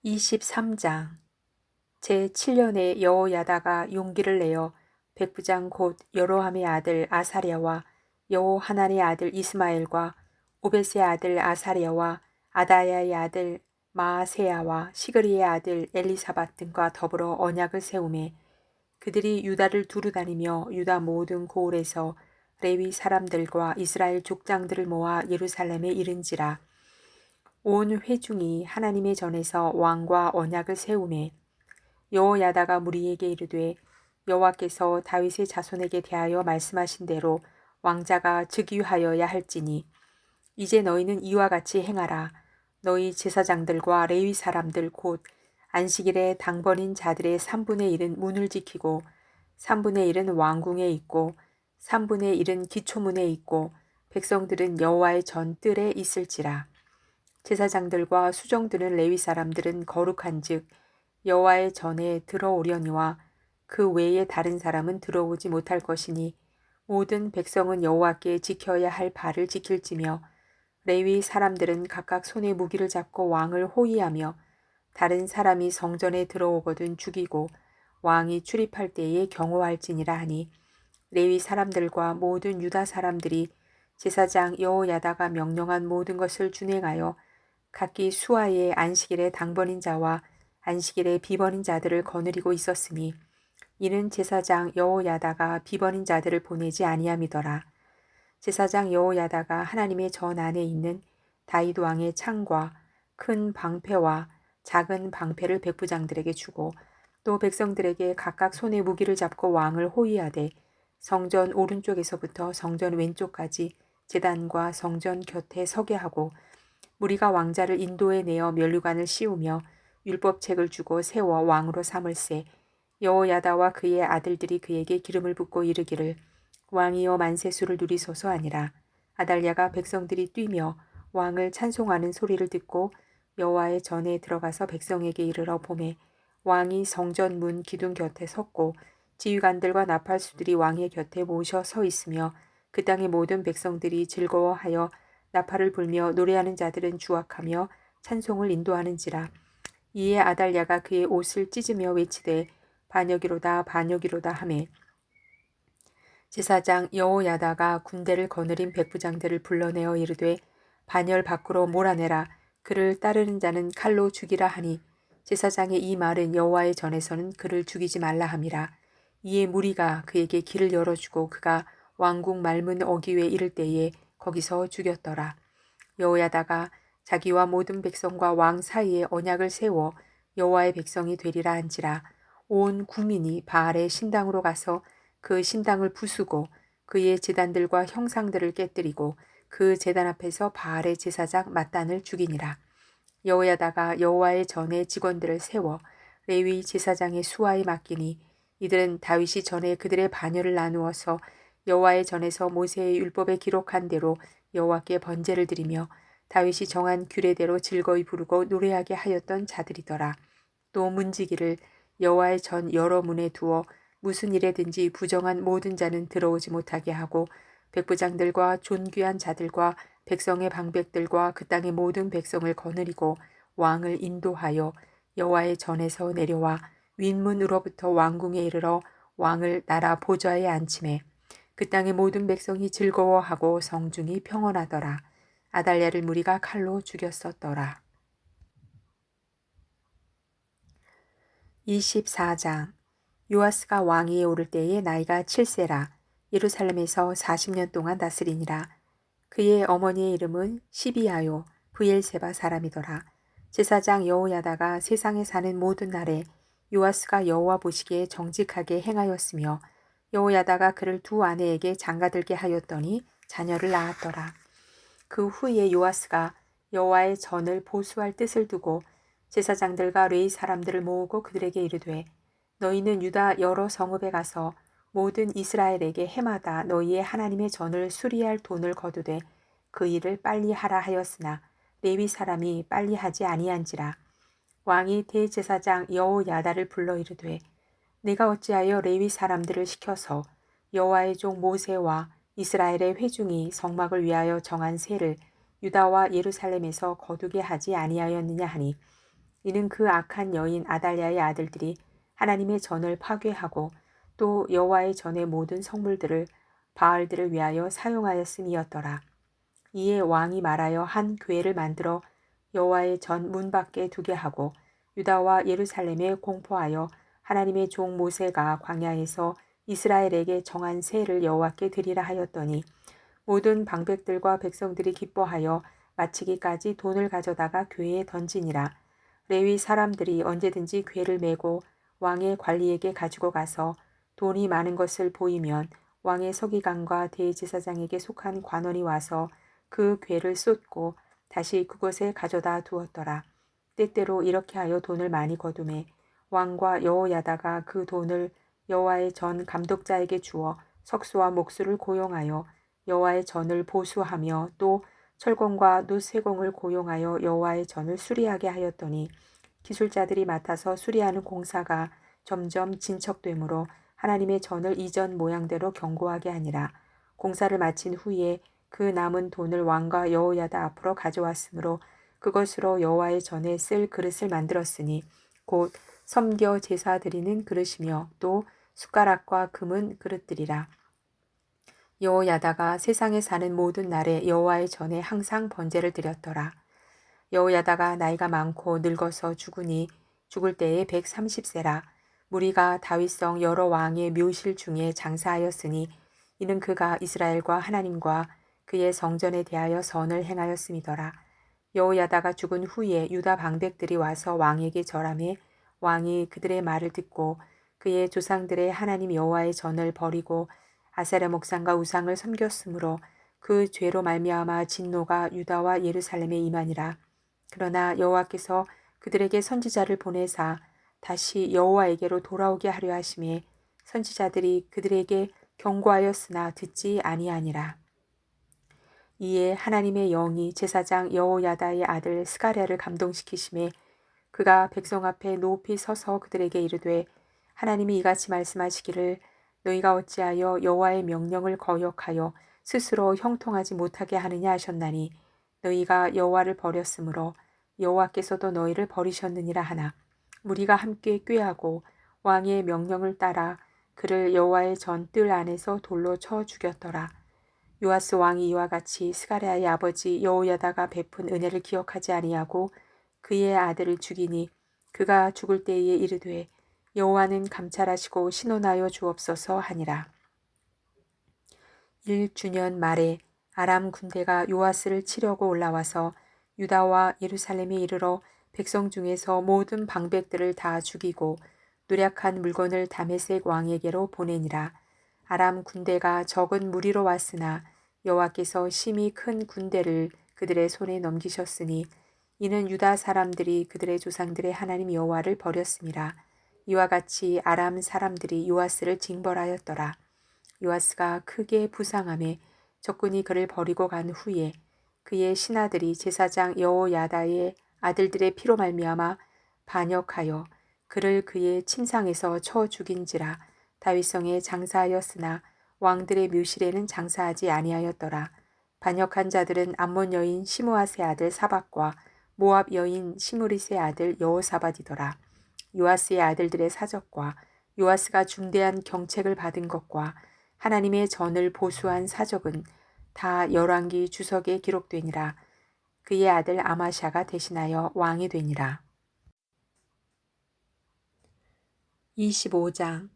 23장 제7년에 여호야다가 용기를 내어 백부장 곧 여로함의 아들 아사랴와 여호하난의 아들 이스마엘과 오벳의 아들 아사랴와 아다야의 아들 마아세야와 시그리의 아들 엘리사밧 등과 더불어 언약을 세우매 그들이 유다를 두루 다니며 유다 모든 고을에서 레위 사람들과 이스라엘 족장들을 모아 예루살렘에 이른지라. 온 회중이 하나님의 전에서 왕과 언약을 세우매 여호야다가 무리에게 이르되 여호와께서 다윗의 자손에게 대하여 말씀하신 대로 왕자가 즉위하여야 할지니 이제 너희는 이와 같이 행하라. 너희 제사장들과 레위 사람들 곧 안식일에 당번인 자들의 3분의 1은 문을 지키고 3분의 1은 왕궁에 있고 3분의 1은 기초문에 있고 백성들은 여호와의 전 뜰에 있을지라. 제사장들과 수종드는 레위 사람들은 거룩한즉 여호와의 전에 들어오려니와 그 외에 다른 사람은 들어오지 못할 것이니 모든 백성은 여호와께 지켜야 할 바를 지킬지며 레위 사람들은 각각 손에 무기를 잡고 왕을 호위하며 다른 사람이 성전에 들어오거든 죽이고 왕이 출입할 때에 경호할지니라 하니 레위 사람들과 모든 유다 사람들이 제사장 여호야다가 명령한 모든 것을 준행하여 각기 수하의 안식일의 당번인 자와 안식일의 비번인 자들을 거느리고 있었으니 이는 제사장 여호야다가 비번인 자들을 보내지 아니함이더라. 제사장 여호야다가 하나님의 전 안에 있는 다윗 왕의 창과 큰 방패와 작은 방패를 백부장들에게 주고 또 백성들에게 각각 손에 무기를 잡고 왕을 호위하되 성전 오른쪽에서부터 성전 왼쪽까지 제단과 성전 곁에 서게 하고 무리가 왕자를 인도해 내어 면류관을 씌우며 율법책을 주고 세워 왕으로 삼을세. 여호야다와 그의 아들들이 그에게 기름을 붓고 이르기를 왕이여 만세수를 누리소서 하니라. 아달랴가 백성들이 뛰며 왕을 찬송하는 소리를 듣고 여호와의 전에 들어가서 백성에게 이르러 보매 왕이 성전 문 기둥 곁에 섰고 지휘관들과 나팔수들이 왕의 곁에 모셔 서 있으며 그 땅의 모든 백성들이 즐거워하여 나팔을 불며 노래하는 자들은 주악하며 찬송을 인도하는지라. 이에 아달랴가 그의 옷을 찢으며 외치되 반역이로다 반역이로다 하매 제사장 여호야다가 군대를 거느린 백부장들을 불러내어 이르되 반열 밖으로 몰아내라. 그를 따르는 자는 칼로 죽이라 하니 제사장의 이 말은 여호와의 전에서는 그를 죽이지 말라 함이라. 이에 무리가 그에게 길을 열어주고 그가 왕궁 말문 어귀에 이를 때에 거기서 죽였더라. 여호야다가 자기와 모든 백성과 왕 사이에 언약을 세워 여호와의 백성이 되리라 한지라. 온 국민이 바알의 신당으로 가서 그 신당을 부수고 그의 제단들과 형상들을 깨뜨리고 그 제단 앞에서 바알의 제사장 mat단을 죽이니라. 여호야다가 여호와의 전에 직원들을 세워 레위 제사장의 수하에 맡기니 이들은 다윗이 전에 그들의 반열을 나누어서 여호와의 전에서 모세의 율법에 기록한 대로 여호와께 번제를 드리며 다윗이 정한 규례대로 즐거이 부르고 노래하게 하였던 자들이더라. 또 문지기를 여호와의 전 여러 문에 두어 무슨 일에든지 부정한 모든 자는 들어오지 못하게 하고 백부장들과 존귀한 자들과 백성의 방백들과 그 땅의 모든 백성을 거느리고 왕을 인도하여 여호와의 전에서 내려와 윗문으로부터 왕궁에 이르러 왕을 나라 보좌에 앉히매 그 땅의 모든 백성이 즐거워하고 성중이 평온하더라. 아달랴를 무리가 칼로 죽였었더라. 24장 요아스가 왕위에 오를 때에 나이가 7세라. 예루살렘에서 40년 동안 다스리니라. 그의 어머니의 이름은 시비아요 브엘세바 사람이더라. 제사장 여호야다가 세상에 사는 모든 날에 요아스가 여호와 보시기에 정직하게 행하였으며 여호야다가 그를 두 아내에게 장가들게 하였더니 자녀를 낳았더라. 그 후에 요아스가 여호와의 전을 보수할 뜻을 두고 제사장들과 레위 사람들을 모으고 그들에게 이르되 너희는 유다 여러 성읍에 가서 모든 이스라엘에게 해마다 너희의 하나님의 전을 수리할 돈을 거두되 그 일을 빨리 하라 하였으나 레위 사람이 빨리 하지 아니한지라. 왕이 대제사장 여호야다를 불러 이르되 내가 어찌하여 레위 사람들을 시켜서 여호와의 종 모세와 이스라엘의 회중이 성막을 위하여 정한 세를 유다와 예루살렘에서 거두게 하지 아니하였느냐 하니 이는 그 악한 여인 아달랴의 아들들이 하나님의 전을 파괴하고 또 여호와의 전의 모든 성물들을 바알들을 위하여 사용하였음이었더라. 이에 왕이 말하여 한 궤를 만들어 여호와의 전 문 밖에 두게 하고 유다와 예루살렘에 공포하여 하나님의 종 모세가 광야에서 이스라엘에게 정한 세를 여호와께 드리라 하였더니 모든 방백들과 백성들이 기뻐하여 마치기까지 돈을 가져다가 궤에 던지니라. 레위 사람들이 언제든지 궤를 메고 왕의 관리에게 가지고 가서 돈이 많은 것을 보이면 왕의 서기관과 대제사장에게 속한 관원이 와서 그 궤를 쏟고 다시 그곳에 가져다 두었더라. 때때로 이렇게 하여 돈을 많이 거두매 왕과 여호야다가 그 돈을 여호와의 전 감독자에게 주어 석수와 목수를 고용하여 여호와의 전을 보수하며 또 철공과 놋쇠공을 고용하여 여호와의 전을 수리하게 하였더니 기술자들이 맡아서 수리하는 공사가 점점 진척되므로 하나님의 전을 이전 모양대로 견고하게 하니라. 공사를 마친 후에 그 남은 돈을 왕과 여호야다 앞으로 가져왔으므로 그것으로 여호와의 전에 쓸 그릇을 만들었으니 곧 섬겨 제사 드리는 그릇이며 또 숟가락과 금은 그릇들이라. 여호야다가 세상에 사는 모든 날에 여호와의 전에 항상 번제를 드렸더라. 여호야다가 나이가 많고 늙어서 죽으니 죽을 때에 130세라. 무리가 다윗성 여러 왕의 묘실 중에 장사하였으니 이는 그가 이스라엘과 하나님과 그의 성전에 대하여 선을 행하였음이더라. 여호야다가 죽은 후에 유다 방백들이 와서 왕에게 절하매 왕이 그들의 말을 듣고 그의 조상들의 하나님 여호와의 전을 버리고 아세라 목상과 우상을 섬겼으므로 그 죄로 말미암아 진노가 유다와 예루살렘에 임하니라. 그러나 여호와께서 그들에게 선지자를 보내사 다시 여호와에게로 돌아오게 하려 하심에 선지자들이 그들에게 경고하였으나 듣지 아니하니라. 이에 하나님의 영이 제사장 여호야다의 아들 스가랴를 감동시키심에 그가 백성 앞에 높이 서서 그들에게 이르되 하나님이 이같이 말씀하시기를 너희가 어찌하여 여호와의 명령을 거역하여 스스로 형통하지 못하게 하느냐 하셨나니 너희가 여호와를 버렸으므로 여호와께서도 너희를 버리셨느니라 하나 무리가 함께 꾀하고 왕의 명령을 따라 그를 여호와의 전 뜰 안에서 돌로 쳐 죽였더라. 요아스 왕이 이와 같이 스가랴의 아버지 여호야다가 베푼 은혜를 기억하지 아니하고 그의 아들을 죽이니 그가 죽을 때에 이르되 여호와는 감찰하시고 신원하여 주옵소서 하니라. 1주년 말에 아람 군대가 요아스를 치려고 올라와서 유다와 예루살렘에 이르러 백성 중에서 모든 방백들을 다 죽이고 노략한 물건을 다메섹 왕에게로 보내니라. 아람 군대가 적은 무리로 왔으나 여호와께서 심히 큰 군대를 그들의 손에 넘기셨으니 이는 유다 사람들이 그들의 조상들의 하나님 여호와를 버렸음이라. 이와 같이 아람 사람들이 요아스를 징벌하였더라. 요아스가 크게 부상함에 적군이 그를 버리고 간 후에 그의 신하들이 제사장 여호야다의 아들들의 피로 말미암아 반역하여 그를 그의 침상에서 쳐 죽인지라. 다윗성에 장사하였으나 왕들의 묘실에는 장사하지 아니하였더라. 반역한 자들은 암몬 여인 시므아세 아들 사박과 모압 여인 시므리세 아들 여호사밧이더라. 요아스의 아들들의 사적과 요아스가 중대한 경책을 받은 것과 하나님의 전을 보수한 사적은 다 열왕기 주석에 기록되니라. 그의 아들 아마샤가 대신하여 왕이 되니라. 25장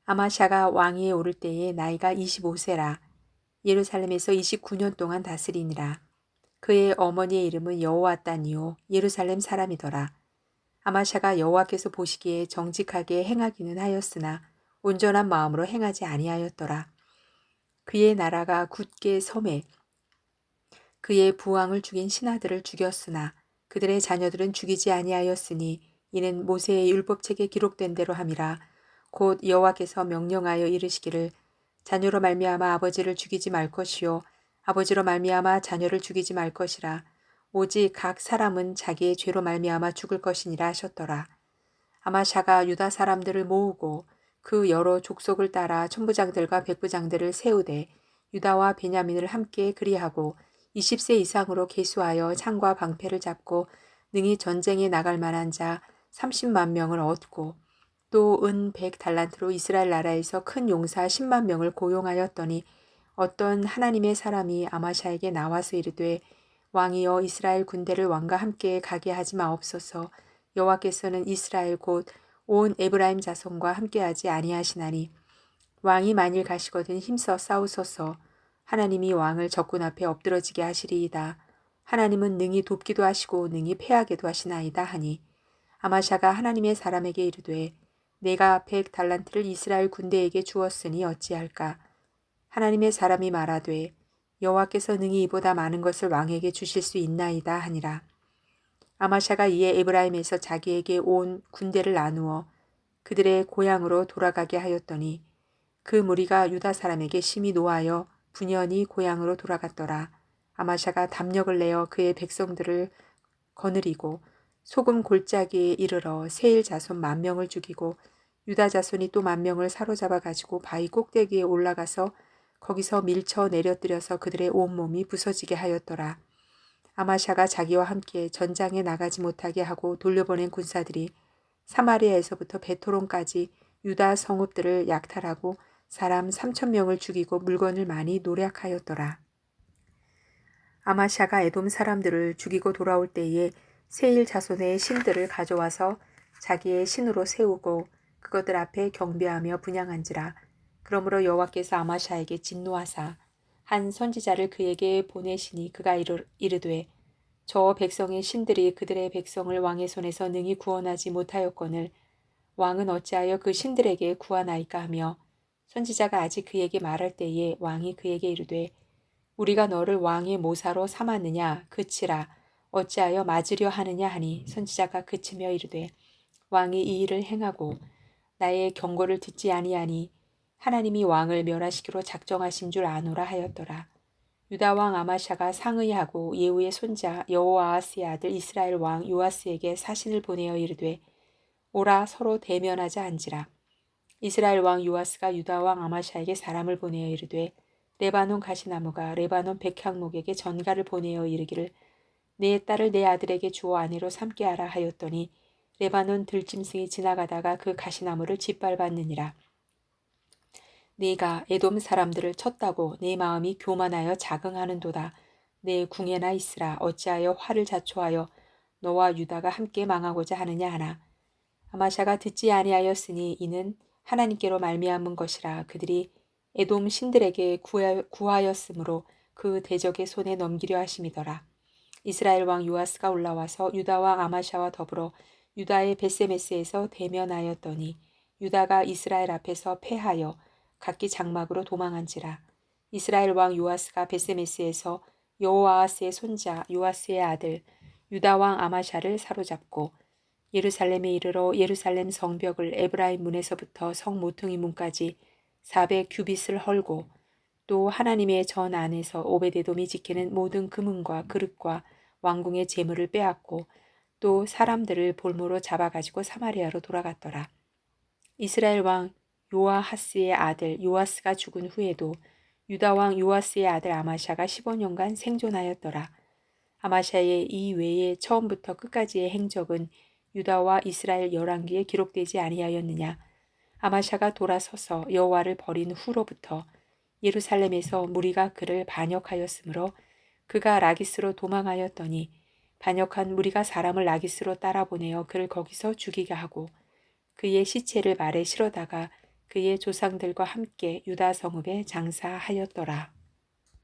아마샤가 왕위에 오를 때에 나이가 25세라. 예루살렘에서 29년 동안 다스리니라. 그의 어머니의 이름은 여호와따니요 예루살렘 사람이더라. 아마샤가 여호와께서 보시기에 정직하게 행하기는 하였으나 온전한 마음으로 행하지 아니하였더라. 그의 나라가 굳게 섬에 그의 부왕을 죽인 신하들을 죽였으나 그들의 자녀들은 죽이지 아니하였으니 이는 모세의 율법책에 기록된 대로 함이라. 곧 여호와께서 명령하여 이르시기를 자녀로 말미암아 아버지를 죽이지 말 것이요 아버지로 말미암아 자녀를 죽이지 말 것이라. 오직 각 사람은 자기의 죄로 말미암아 죽을 것이니라 하셨더라. 아마샤가 유다 사람들을 모으고 그 여러 족속을 따라 천부장들과 백부장들을 세우되 유다와 베냐민을 함께 그리하고 20세 이상으로 계수하여 창과 방패를 잡고 능히 전쟁에 나갈 만한 자 30만 명을 얻고 또 은 100달란트로 이스라엘 나라에서 큰 용사 10만 명을 고용하였더니 어떤 하나님의 사람이 아마샤에게 나와서 이르되 왕이여 이스라엘 군대를 왕과 함께 가게 하지 마옵소서. 여호와께서는 이스라엘 곧 온 에브라임 자손과 함께하지 아니하시나니 왕이 만일 가시거든 힘써 싸우소서. 하나님이 왕을 적군 앞에 엎드러지게 하시리이다. 하나님은 능히 돕기도 하시고 능히 패하게도 하시나이다 하니 아마샤가 하나님의 사람에게 이르되 내가 100달란트를 이스라엘 군대에게 주었으니 어찌할까. 하나님의 사람이 말하되 여호와께서 능히 이보다 많은 것을 왕에게 주실 수 있나이다 하니라. 아마샤가 이에 에브라임에서 자기에게 온 군대를 나누어 그들의 고향으로 돌아가게 하였더니 그 무리가 유다 사람에게 심히 노하여 분연히 고향으로 돌아갔더라. 아마샤가 담력을 내어 그의 백성들을 거느리고 소금 골짜기에 이르러 세일 자손 10,000명을 죽이고 유다 자손이 또 10,000명을 사로잡아 가지고 바위 꼭대기에 올라가서 거기서 밀쳐 내려뜨려서 그들의 온몸이 부서지게 하였더라. 아마샤가 자기와 함께 전장에 나가지 못하게 하고 돌려보낸 군사들이 사마리아에서부터 베토론까지 유다 성읍들을 약탈하고 사람 3,000명을 죽이고 물건을 많이 노략하였더라. 아마샤가 에돔 사람들을 죽이고 돌아올 때에 세일 자손의 신들을 가져와서 자기의 신으로 세우고 그것들 앞에 경배하며 분향한지라. 그러므로 여호와께서 아마샤에게 진노하사 한 선지자를 그에게 보내시니 그가 이르되 저 백성의 신들이 그들의 백성을 왕의 손에서 능히 구원하지 못하였거늘 왕은 어찌하여 그 신들에게 구하나이까 하며 선지자가 아직 그에게 말할 때에 왕이 그에게 이르되 우리가 너를 왕의 모사로 삼았느냐 그치라 어찌하여 맞으려 하느냐 하니 선지자가 그치며 이르되 왕이 이 일을 행하고 나의 경고를 듣지 아니하니 하나님이 왕을 멸하시기로 작정하신 줄 아노라 하였더라. 유다 왕 아마샤가 상의하고 예후의 손자 여호아하스의 아들 이스라엘 왕 요아스에게 사신을 보내어 이르되 오라 서로 대면하자 한지라. 이스라엘 왕 요아스가 유다 왕 아마샤에게 사람을 보내어 이르되 레바논 가시나무가 레바논 백향목에게 전가를 보내어 이르기를 내 딸을 내 아들에게 주어 아내로 삼게 하라 하였더니 레바논 들짐승이 지나가다가 그 가시나무를 짓밟았느니라. 네가 에돔 사람들을 쳤다고 내 마음이 교만하여 자긍하는도다. 내 궁에나 있으라. 어찌하여 화를 자초하여 너와 유다가 함께 망하고자 하느냐 하나. 아마샤가 듣지 아니하였으니 이는 하나님께로 말미암은 것이라. 그들이 에돔 신들에게 구하였으므로 그 대적의 손에 넘기려 하심이더라. 이스라엘 왕 요아스가 올라와서 유다 왕 아마샤와 더불어 유다의 베세메스에서 대면하였더니 유다가 이스라엘 앞에서 패하여 각기 장막으로 도망한지라. 이스라엘 왕 요아스가 베세메스에서 여호아하스의 손자 요아스의 아들 유다 왕 아마샤를 사로잡고 예루살렘에 이르러 예루살렘 성벽을 에브라임 문에서부터 성 모퉁이 문까지 400규빗을 헐고 또 하나님의 전 안에서 오베데돔이 지키는 모든 금은과 그릇과 왕궁의 재물을 빼앗고 또 사람들을 볼모로 잡아가지고 사마리아로 돌아갔더라. 이스라엘 왕 요아하스의 아들 요아스가 죽은 후에도 유다 왕 요아스의 아들 아마샤가 15년간 생존하였더라. 아마샤의 이 외에 처음부터 끝까지의 행적은 유다와 이스라엘 열왕기에 기록되지 아니하였느냐. 아마샤가 돌아서서 여호와를 버린 후로부터 예루살렘에서 무리가 그를 반역하였으므로 그가 라기스로 도망하였더니 반역한 무리가 사람을 라기스로 따라보내어 그를 거기서 죽이게 하고 그의 시체를 말에 실어다가 그의 조상들과 함께 유다 성읍에 장사하였더라.